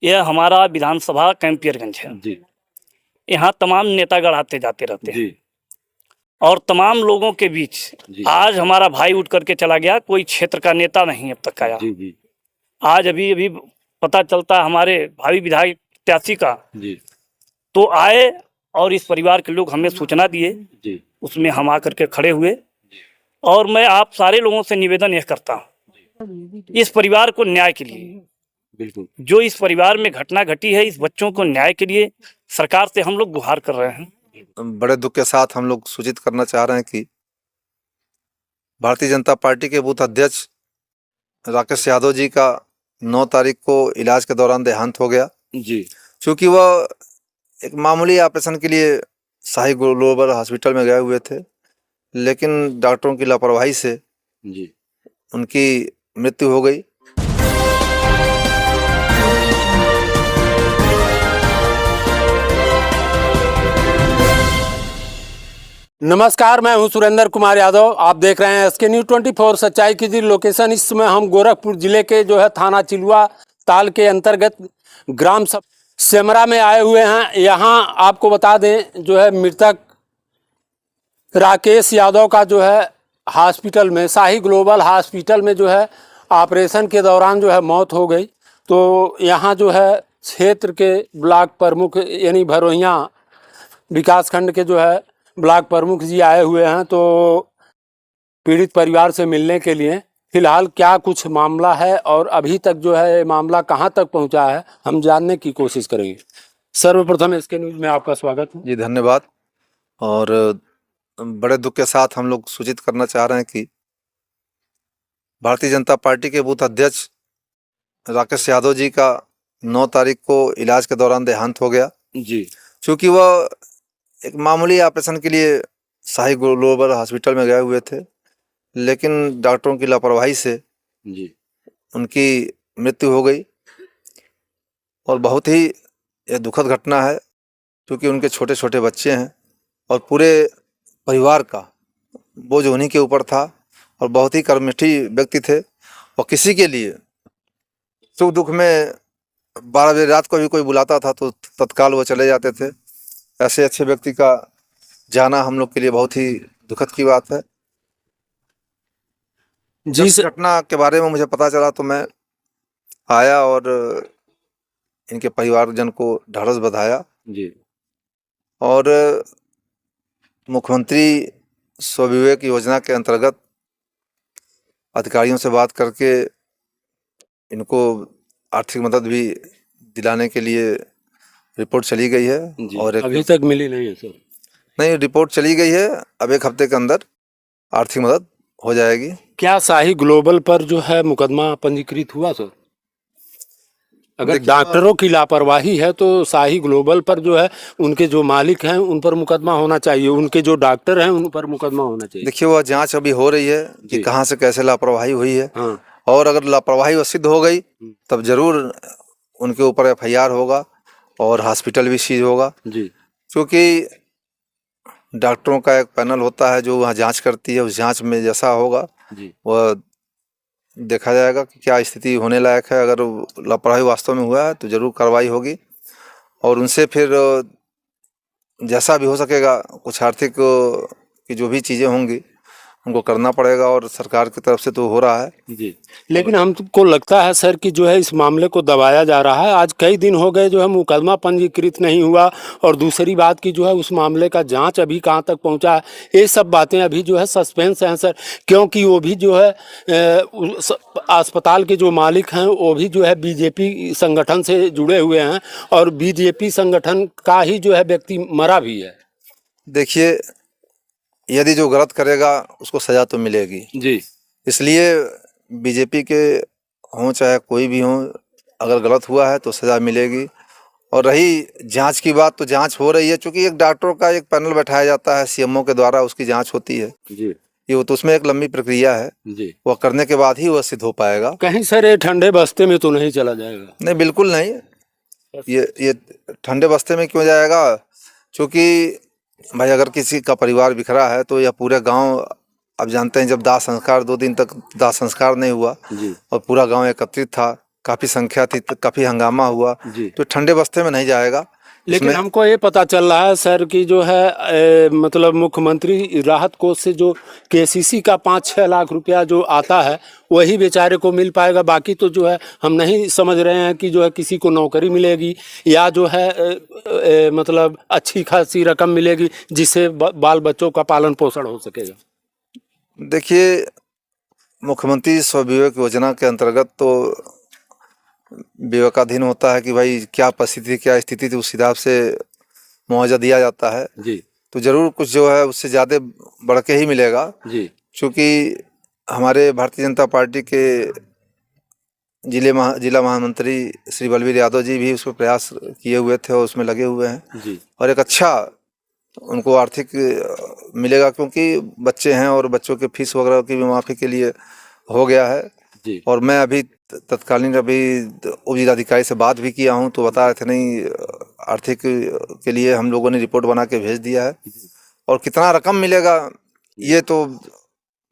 यह हमारा विधानसभा कैंपियरगंज है जी यहाँ तमाम नेतागण आते जाते रहते हैं जी और तमाम लोगों के बीच जी आज हमारा भाई उठ करके चला गया। कोई क्षेत्र का नेता नहीं अब तक आया। जी जी आज अभी अभी पता चलता हमारे भावी विधायक प्रत्याशी का, जी तो आए और इस परिवार के लोग हमें सूचना दिए, जी उसमें हम आकर के खड़े हुए। और मैं आप सारे लोगों से निवेदन यह करता हूँ, इस परिवार को न्याय के लिए, बिल्कुल जो इस परिवार में घटना घटी है, इस बच्चों को न्याय के लिए सरकार से हम लोग गुहार कर रहे हैं। बड़े दुख के साथ हम लोग सूचित करना चाह रहे हैं कि भारतीय जनता पार्टी के बूथ अध्यक्ष राकेश यादव जी का 9 तारीख को इलाज के दौरान देहांत हो गया। जी क्योंकि वह एक मामूली ऑपरेशन के लिए शाही ग्लोबल हॉस्पिटल में गए हुए थे, लेकिन डॉक्टरों की लापरवाही से जी उनकी मृत्यु हो गई। नमस्कार, मैं हूं सुरेंद्र कुमार यादव। आप देख रहे हैं SK News 24 सच्चाई की जी लोकेशन। इस समय हम गोरखपुर जिले के थाना चिलुआ ताल के अंतर्गत ग्राम सेमरा में आए हुए हैं। यहां आपको बता दें मृतक राकेश यादव का हॉस्पिटल में, शाही ग्लोबल हॉस्पिटल में ऑपरेशन के दौरान मौत हो गई। तो यहाँ क्षेत्र के ब्लॉक प्रमुख यानी भरोहिया विकास खंड के ब्लॉक प्रमुख जी आए हुए हैं, तो पीड़ित परिवार से मिलने के लिए। फिलहाल क्या कुछ मामला है और अभी तक मामला कहां तक पहुंचा है, हम जानने की कोशिश करेंगे। सर्वप्रथम SK न्यूज में आपका स्वागत है जी, धन्यवाद। और बड़े दुख के साथ हम लोग सूचित करना चाह रहे हैं कि भारतीय जनता पार्टी के बूथ अध्यक्ष राकेश यादव जी का 9 तारीख को इलाज के दौरान देहांत हो गया। जी क्योंकि वह एक मामूली ऑपरेशन के लिए शाही ग्लोबल हॉस्पिटल में गए हुए थे, लेकिन डॉक्टरों की लापरवाही से जी उनकी मृत्यु हो गई। और बहुत ही यह दुखद घटना है, क्योंकि उनके छोटे छोटे बच्चे हैं और पूरे परिवार का बोझ उन्हीं के ऊपर था। और बहुत ही कर्मठी व्यक्ति थे और किसी के लिए सुख दुख में 12 बजे रात को भी कोई बुलाता था तो तत्काल वो चले जाते थे। ऐसे अच्छे व्यक्ति का जाना हम लोग के लिए बहुत ही दुखद की बात है। जी इस घटना के बारे में मुझे पता चला तो मैं आया और इनके परिवारजन को ढाढ़स बंधाया। जी और मुख्यमंत्री स्वविवेक योजना के अंतर्गत अधिकारियों से बात करके इनको आर्थिक मदद भी दिलाने के लिए रिपोर्ट चली गई है। जी। और अभी तक मिली नहीं है सर? नहीं, रिपोर्ट चली गई है। अब 1 हफ्ते के अंदर आर्थिक मदद हो जाएगी। क्या शाही ग्लोबल पर मुकदमा पंजीकृत हुआ सर? अगर डॉक्टरों की लापरवाही है तो शाही ग्लोबल पर उनके जो मालिक हैं उन पर मुकदमा होना चाहिए, उनके जो डॉक्टर हैं उन पर मुकदमा होना चाहिए। देखिए, वह जांच अभी हो रही है कि कहां से कैसे लापरवाही हुई है। हाँ। और अगर लापरवाही सिद्ध हो गई तब जरूर उनके ऊपर FIR होगा और हॉस्पिटल भी सीज होगा। जी। क्योंकि डॉक्टरों का एक पैनल होता है जो वहाँ जांच करती है। उस जांच में जैसा होगा वह देखा जाएगा कि क्या स्थिति होने लायक है। अगर लापरवाही वास्तव में हुआ है तो जरूर कार्रवाई होगी और उनसे फिर जैसा भी हो सकेगा कुछ आर्थिक की जो भी चीज़ें होंगी उनको करना पड़ेगा। और सरकार की तरफ से तो हो रहा है जी। लेकिन हमको लगता है सर कि इस मामले को दबाया जा रहा है। आज कई दिन हो गए मुकदमा पंजीकृत नहीं हुआ। और दूसरी बात की उस मामले का जांच अभी कहाँ तक पहुँचा है, ये सब बातें अभी सस्पेंस हैं सर। क्योंकि वो भी अस्पताल के जो मालिक हैं वो भी BJP संगठन से जुड़े हुए हैं और BJP संगठन का ही व्यक्ति मरा भी है। देखिए, यदि जो गलत करेगा उसको सजा तो मिलेगी जी। इसलिए BJP के हों चाहे कोई भी हो, अगर गलत हुआ है तो सजा मिलेगी। और रही जांच की बात, तो जांच हो रही है। चूंकि एक डॉक्टरों का एक पैनल बैठाया जाता है, CMO के द्वारा उसकी जांच होती है जी। ये तो उसमें एक लंबी प्रक्रिया है जी। वह करने के बाद ही वह सिद्ध हो पाएगा। कहीं सर ये ठंडे बस्ते में तो नहीं चला जाएगा? नहीं, बिल्कुल नहीं। ये ठंडे बस्ते में क्यों जाएगा? क्योंकि भाई अगर किसी का परिवार बिखरा है तो यह पूरे गांव, अब जानते हैं जब दाह संस्कार 2 दिन तक दाह संस्कार नहीं हुआ जी। और पूरा गांव एकत्रित था काफी संख्या थी, तो काफी हंगामा हुआ। जी। तो ठंडे बस्ते में नहीं जाएगा। लेकिन इसमें हमको ये पता चल रहा है सर कि जो है मतलब मुख्यमंत्री राहत कोष से जो केसीसी का 5-6 लाख रुपया जो आता है वही बेचारे को मिल पाएगा। बाकी तो जो है हम नहीं समझ रहे हैं कि जो है किसी को नौकरी मिलेगी या जो है मतलब अच्छी खासी रकम मिलेगी जिससे बाल बच्चों का पालन पोषण हो सकेगा। देखिए, मुख्यमंत्री स्वविवेक योजना के अंतर्गत तो विवेकाधीन होता है कि भाई क्या परिस्थिति क्या स्थिति थी, उस हिसाब से मुआवजा दिया जाता है। जी तो जरूर कुछ जो है उससे ज़्यादा बढ़ के ही मिलेगा, जी। क्योंकि हमारे भारतीय जनता पार्टी के जिला महामंत्री श्री बलवीर यादव जी भी उसमें प्रयास किए हुए थे और उसमें लगे हुए हैं जी। और एक अच्छा उनको आर्थिक मिलेगा, क्योंकि बच्चे हैं और बच्चों के फीस वगैरह की भी माफ़ी के लिए हो गया है। जी। और मैं अभी तत्कालीन अभी उप जिलाधिकारी से बात भी किया हूं, तो बता रहे थे नहीं आर्थिक के लिए हम लोगों ने रिपोर्ट बना के भेज दिया है। और कितना रकम मिलेगा ये तो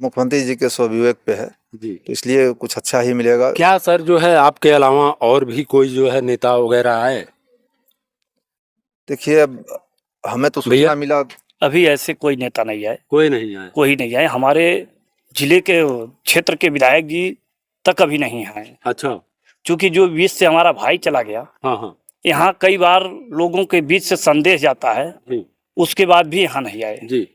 मुख्यमंत्री जी के स्वविवेक पे है, जी। तो इसलिए कुछ अच्छा ही मिलेगा। क्या सर जो है आपके अलावा और भी कोई जो है नेता वगैरह आए? देखिए, अब हमें तो भैया? सूचना मिला, अभी ऐसे कोई नेता नहीं आए, कोई नहीं आए? कोई नहीं आए। हमारे जिले के क्षेत्र के विधायक जी तक अभी नहीं आए, अच्छा। क्योंकि जो बीच से हमारा भाई चला गया, हाँ हाँ। यहाँ कई बार लोगों के बीच से संदेश जाता है, जी उसके बाद भी यहाँ नहीं आए। जी।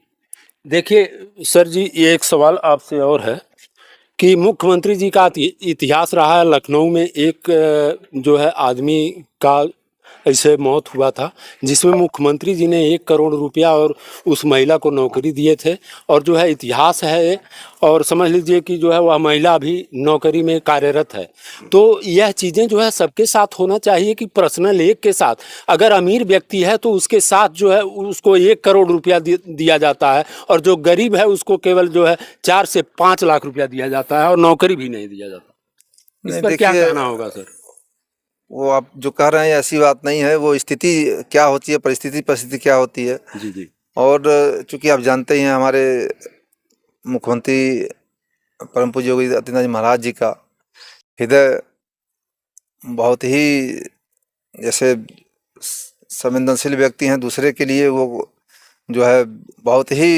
देखिए सर जी, ये एक सवाल आपसे और है कि मुख्यमंत्री जी का इतिहास रहा है। लखनऊ में एक जो है आदमी का ऐसे मौत हुआ था जिसमें मुख्यमंत्री जी ने 1 करोड़ रुपया और उस महिला को नौकरी दिए थे, और जो है इतिहास है, और समझ लीजिए कि जो है वह महिला अभी नौकरी में कार्यरत है। तो यह चीज़ें जो है सबके साथ होना चाहिए कि पर्सनल एक के साथ, अगर अमीर व्यक्ति है तो उसके साथ जो है उसको 1 करोड़ रुपया दिया जाता है, और जो गरीब है उसको केवल जो है 4 से 5 लाख रुपया दिया जाता है और नौकरी भी नहीं दिया जाता। इस पर क्या कहना होगा सर? वो आप जो कह रहे हैं ऐसी बात नहीं है, वो स्थिति क्या होती है, परिस्थिति क्या होती है। जी जी। और चूंकि आप जानते ही हैं हमारे मुख्यमंत्री परम पूज्य योगी आदित्यनाथ जी महाराज जी का हृदय बहुत ही जैसे संवेदनशील व्यक्ति हैं, दूसरे के लिए वो जो है बहुत ही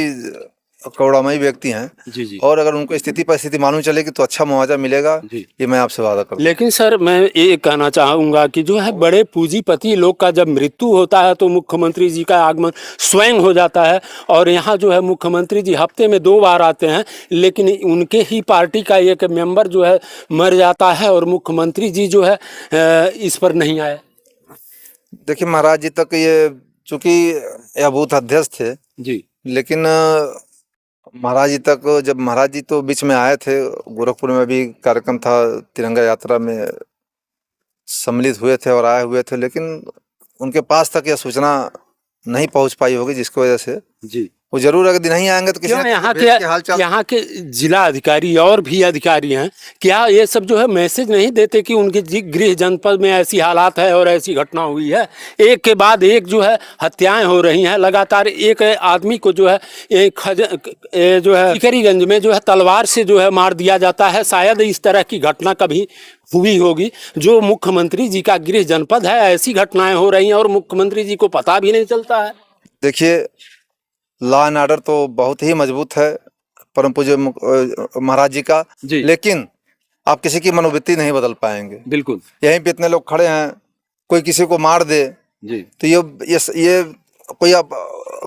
करुणामयी व्यक्ति हैं। जी जी। और अगर उनको स्थिति परिस्थिति मालूम चलेगी तो अच्छा मुआवजा मिलेगा, जी। ये मैं आपसे वादा करता हूं। लेकिन सर मैं ये कहना चाहूँगा कि जो है बड़े पूंजीपति लोग का जब मृत्यु होता है तो मुख्यमंत्री जी का आगमन स्वयं हो जाता है, और यहाँ जो है मुख्यमंत्री जी हफ्ते में 2 बार आते हैं, लेकिन उनके ही पार्टी का एक मेंबर जो है मर जाता है और मुख्यमंत्री जी जो है इस पर नहीं आए। देखिए, महाराज जी तक ये चूंकि यह बूथ अध्यक्ष थे, जी। लेकिन महाराज जी तक जब महाराज जी तो बीच में आए थे, गोरखपुर में भी कार्यक्रम था, तिरंगा यात्रा में सम्मिलित हुए थे और आए हुए थे, लेकिन उनके पास तक यह सूचना नहीं पहुंच पाई होगी, जिसकी वजह से जी। वो जरूर अगर नहीं आएंगे तो किसी क्यों न यहाँ किसी देश के हालचाल यहाँ के जिला अधिकारी और भी अधिकारी हैं, क्या ये सब जो है मैसेज नहीं देते कि उनके गृह जनपद में ऐसी हालात है और ऐसी घटना हुई है? एक के बाद एक जो है हत्याएं हो रही हैं लगातार। एक आदमी को जो है जो है टिकरीगंज में जो है तलवार से जो है मार दिया जाता है। शायद इस तरह की घटना कभी हुई होगी जो मुख्यमंत्री जी का गृह जनपद है, ऐसी घटनाएं हो रही हैं और मुख्यमंत्री जी को पता भी नहीं चलता है। देखिए, लॉ एंड ऑर्डर तो बहुत ही मजबूत है परम पूज्य महाराज जी का, लेकिन आप किसी की मनोवृत्ति नहीं बदल पाएंगे। बिल्कुल। यहीं पे इतने लोग खड़े हैं, कोई किसी को मार दे जी, तो ये कोई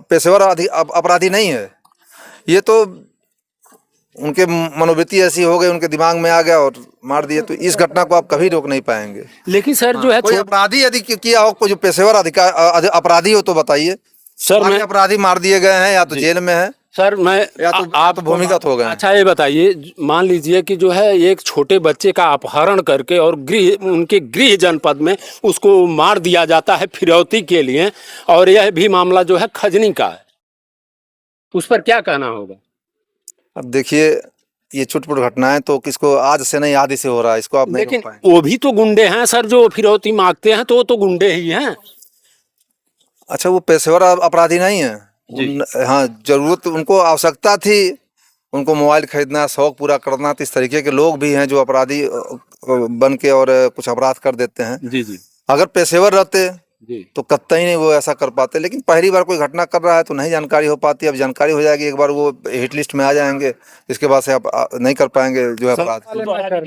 पेशेवर अपराधी नहीं है, ये तो उनके मनोवृत्ति ऐसी हो गई, उनके दिमाग में आ गया और मार दिए। तो इस घटना को आप कभी रोक नहीं पाएंगे। लेकिन सर जो है कोई अपराधी यदि किया हो, कोई जो पेशेवर अपराधी हो तो बताइए। सर मैं अपराधी मार दिए गए हैं या तो जेल में है, सर मैं या तो आप भूमिगत हो गए। अच्छा ये बताइए, मान लीजिए कि जो है एक छोटे बच्चे का अपहरण करके और उनके गृह जनपद में उसको मार दिया जाता है फिरौती के लिए, और यह भी मामला जो है खजनी का है, उस पर क्या कहना होगा? अब देखिए, ये छुटपुट घटनाएं तो किसको आज से नहीं आदि से हो रहा है, इसको आप नहीं रोक लेकिन पाएंगे। वो भी तो गुंडे हैं सर, जो फिरौती मांगते हैं तो वो तो गुंडे ही हैं। अच्छा, वो पेशेवर अपराधी नहीं है। हाँ, जरूरत उनको आवश्यकता थी उनको मोबाइल खरीदना, शौक पूरा करना, तो इस तरीके के लोग भी हैं जो अपराधी बन के और कुछ अपराध कर देते हैं। जी जी अगर पेशेवर रहते जी तो कतई नहीं वो ऐसा कर पाते, लेकिन पहली बार कोई घटना कर रहा है तो नहीं जानकारी हो पाती। अब जानकारी हो जाएगी, एक बार वो हिट लिस्ट में आ जाएंगे, इसके बाद से आप नहीं कर पाएंगे जो है अपराध।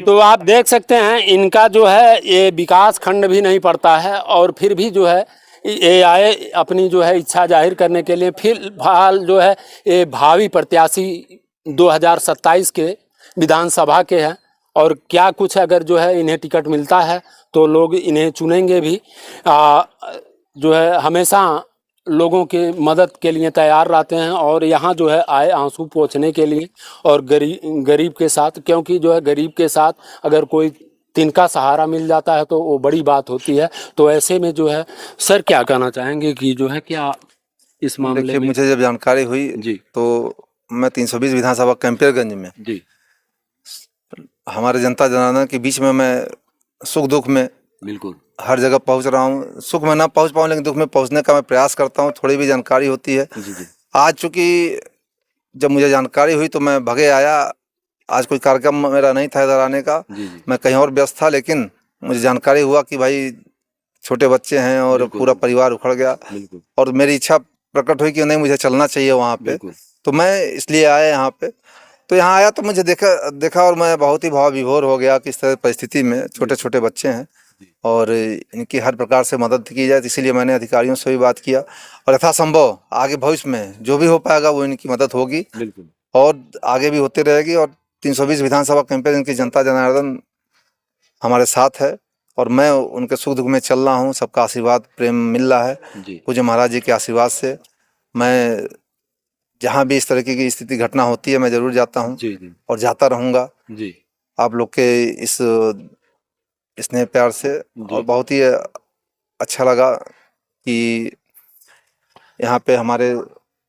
तो आप देख सकते हैं इनका जो है ये विकास खंड भी नहीं पड़ता है, और फिर भी जो है ये आए अपनी जो है इच्छा जाहिर करने के लिए। फिलहाल जो है ये भावी प्रत्याशी 2027 के विधानसभा के हैं, और क्या कुछ अगर जो है इन्हें टिकट मिलता है तो लोग इन्हें चुनेंगे भी। जो है हमेशा लोगों के मदद के लिए तैयार रहते हैं, और यहाँ जो है आए आंसू पोंछने के लिए, और गरीब के साथ, क्योंकि जो है गरीब के साथ अगर कोई तिनका सहारा मिल जाता है तो वो बड़ी बात होती है। तो ऐसे में जो है सर क्या कहना चाहेंगे कि जो है क्या इस मामले देखिए, में? मुझे जब जानकारी हुई जी तो मैं 320 विधानसभा कैंपियरगंज में जी हमारे जनता जनार्दन के बीच में मैं सुख दुख में बिल्कुल हर जगह पहुंच रहा हूं। सुख में ना पहुंच पाऊं, लेकिन दुख में पहुंचने का मैं प्रयास करता हूं, थोड़ी भी जानकारी होती है। जी जी आज चूंकि जब मुझे जानकारी हुई तो मैं भगे आया। आज कोई कार्यक्रम मेरा नहीं था इधर आने का, जी जी मैं कहीं और व्यस्त था, लेकिन मुझे जानकारी हुआ कि भाई छोटे बच्चे हैं और बिल्कुल, पूरा परिवार उखड़ गया, बिल्कुल और मेरी इच्छा प्रकट हुई कि नहीं, मुझे चलना चाहिए वहाँ पे। बिल्कुल तो मैं इसलिए आया यहाँ पे। तो यहाँ आया तो मुझे देखा और मैं बहुत ही भाव विभोर हो गया कि इस तरह परिस्थिति में छोटे छोटे बच्चे हैं और इनकी हर प्रकार से मदद की जाए। तो इसीलिए मैंने अधिकारियों से भी बात किया, और यथासंभव आगे भविष्य में जो भी हो पाएगा वो इनकी मदद होगी, बिल्कुल और आगे भी होती रहेगी। और 320 विधानसभा कैंपेन इनकी जनता जनार्दन हमारे साथ है, और मैं उनके सुख दुख में चल रहा हूँ। सबका आशीर्वाद प्रेम मिल रहा है जी पूज्य महाराज जी के आशीर्वाद से। मैं जहाँ भी इस तरीके की स्थिति घटना होती है मैं जरूर जाता हूँ जी जी और जाता रहूँगा जी आप लोग के इस स्नेह प्यार से। और बहुत ही अच्छा लगा कि यहाँ पे हमारे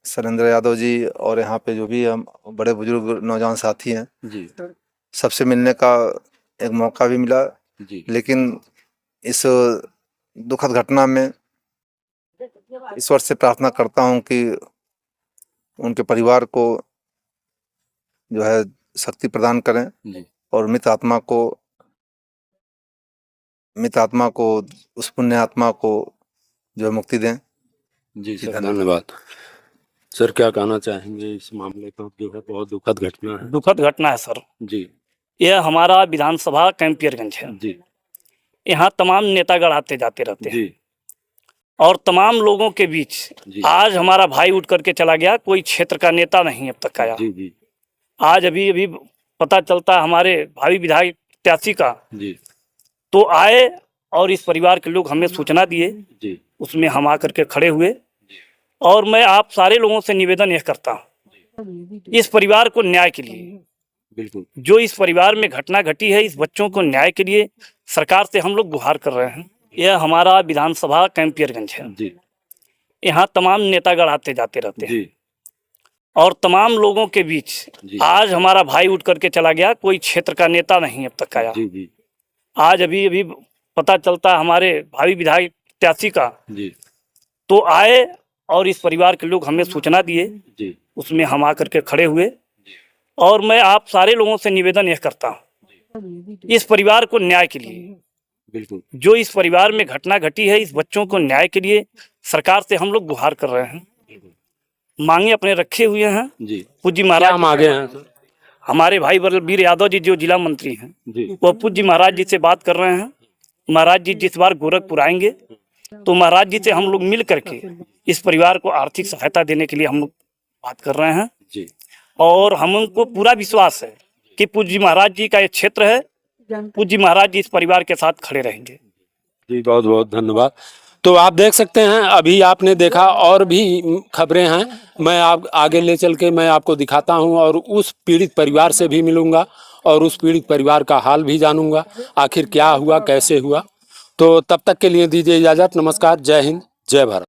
सरेंद्र यादव जी और यहाँ पे जो भी हम बड़े बुजुर्ग नौजवान साथी हैं, जी सबसे मिलने का एक मौका भी मिला। जी लेकिन इस दुखद घटना में ईश्वर से प्रार्थना करता हूँ कि उनके परिवार को जो है शक्ति प्रदान करें, जी और मृत आत्मा को उस पुण्य आत्मा को जो है मुक्ति दें। जी सर धन्यवाद। सर क्या कहना चाहेंगे इस मामले का, जो है बहुत दुखद घटना है? दुखद घटना है सर। जी यह हमारा विधानसभा कैंपियरगंज है। जी यहाँ तमाम नेतागण आते जाते रहते हैं, जी और तमाम लोगों के बीच जी आज हमारा भाई उठ करके चला गया। कोई क्षेत्र का नेता नहीं अब तक आया। जी जी आज अभी अभी पता चलता हमारे भावी विधायक प्रत्याशी का, जी तो आए और इस परिवार के लोग हमें सूचना दिए, जी उसमें हम आकर के खड़े हुए। और मैं आप सारे लोगों से निवेदन यह करता हूँ, इस परिवार को न्याय के लिए, बिल्कुल जो इस परिवार में घटना घटी है, इस बच्चों को न्याय के लिए सरकार से हम लोग गुहार कर रहे हैं। यह हमारा विधानसभा कैंपियरगंज है। जी यहाँ तमाम नेतागण आते जाते रहते हैं, जी और तमाम लोगों के बीच जी आज हमारा भाई उठ करके चला गया। कोई क्षेत्र का नेता नहीं अब तक आया। जी जी आज अभी अभी पता चलता हमारे भावी विधायक प्रत्याशी का, जी तो आए और इस परिवार के लोग हमें सूचना दिए, जी उसमें हम आकर के खड़े हुए। और मैं आप सारे लोगों से निवेदन यह करता हूँ, इस परिवार को न्याय के लिए, बिल्कुल जो इस परिवार में घटना घटी है, इस बच्चों को न्याय के लिए सरकार से हम लोग गुहार कर रहे हैं। मांगे अपने रखे हुए हैं। जी पूज्य क्या महाराज मांगे हैं सर? हमारे भाई बलबीर यादव जी जो जिला मंत्री हैं, जी वो पूज्य महाराज जी से बात कर रहे हैं। महाराज जी जिस बार गोरखपुर आएंगे तो महाराज जी से हम लोग मिल करके इस परिवार को आर्थिक सहायता देने के लिए हम लोग बात कर रहे हैं। जी और हमको पूरा विश्वास है कि पूज्य महाराज जी का ये क्षेत्र है, पूज्य महाराज जी इस परिवार के साथ खड़े रहेंगे। जी बहुत बहुत धन्यवाद। तो आप देख सकते हैं अभी आपने देखा, और भी खबरें हैं, मैं आप आगे ले चल के मैं आपको दिखाता हूं, और उस पीड़ित परिवार से भी मिलूंगा और उस पीड़ित परिवार का हाल भी जानूंगा, आखिर क्या हुआ कैसे हुआ। तो तब तक के लिए दीजिए इजाज़त। नमस्कार, जय हिंद, जय भारत।